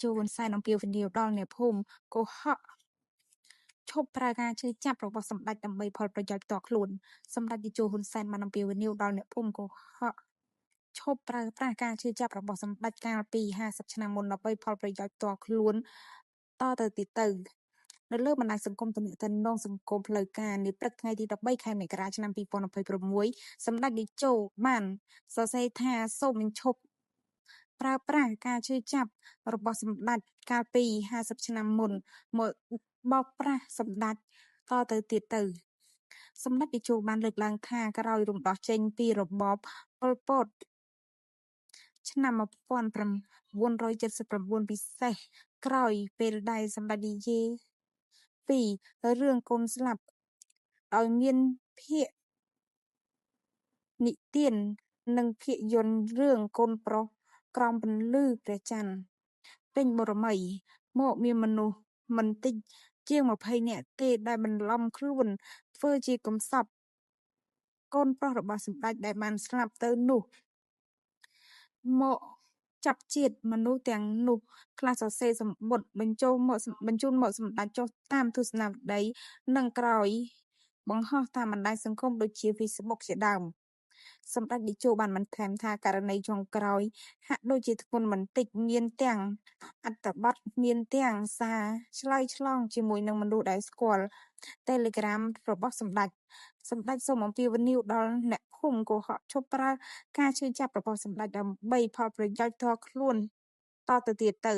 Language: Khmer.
ជូនសែនអំពាវនាវដល់អ្នកភូមិកុហកឈប់ប្រើការជឿចាប់របស់សម្ដេចដើម្បីផលប្រយោជន៍ផ្ទាល់ខ្លួនសម្ដេចតេជោហ៊ុនសែនបានអំពាវនាវដល់អ្នកភូមិកុហកឈប់ប្រើប្រាស់ការជឿចាប់របស់សម្ដេចកាលពី50ឆ្នាំមុនដើម្បីផលប្រយោជន៍ផ្ទាល់ខ្លួនតទៅទៀតទៅនៅលើបណ្ដាញសង្គមទំនាក់ទំនងសង្គមផ្លូវការនាព្រឹកថ្ងៃទី13ខែមករាឆ្នាំ2026សម្ដេចតេជោបានសរសេរថាសូមបញ្ឈប់ប្រើប្រាស់ការជឿចាប់របស់សម្ដេចកាលពី50ឆ្នាំមុនមកបោកប្រាស់សម្ដេចតទៅទៀតទៅសម្ដេចតេជោបានលើកឡើងថាក្រោយរំដោះចេញពីរបបប៉ុលពតឆ្នាំ1979ពិសេសក្រោយពេលដែលសម្ដេចនិយាយពីរឿងកូនស្លាប់ដោយមានភាគនិទាននិងភាពយន្តរឿងកូនប្រុសក្រោមពន្លឺព្រះច័ន្ទពេញបូរមីមកមានមនុស្សមិនតិចជាង20នាក់ទេដែលបន្លំខ្លួនធ្វើជាកំសត់កូនប្រុសរបស់សម្ដេចដែលបានស្លាប់ទៅនោះមកចាប់ជាតិមនុស្សទាំងនោះខ្លះសរសេរសម្បត្តិបញ្ជូនមកសម្ដេចចុះតាមទស្សនាវដ្តីនិងក្រោយបង្ហោះតាមបណ្ដាញសង្គមដូចជា Facebook ជាដើមសម្ដេចតេជោបានបន្ថែមថាករណីចុងក្រោយហាក់ដូចជាធ្ងន់បន្តិចមានទាំងអត្ថបទមានទាំងសារឆ្លើយឆ្លងជាមួយនឹងមនុស្សដែលស្គាល់ Telegram របស់សម្ដេចសូមអំពាវនាវដល់អ្នកភូមិកុហកឈប់ប្រើការជឿចាប់របស់សម្ដេចដើម្បីផលប្រយោជន៍ផ្ទាល់ខ្លួនតទៅទៀតទៅ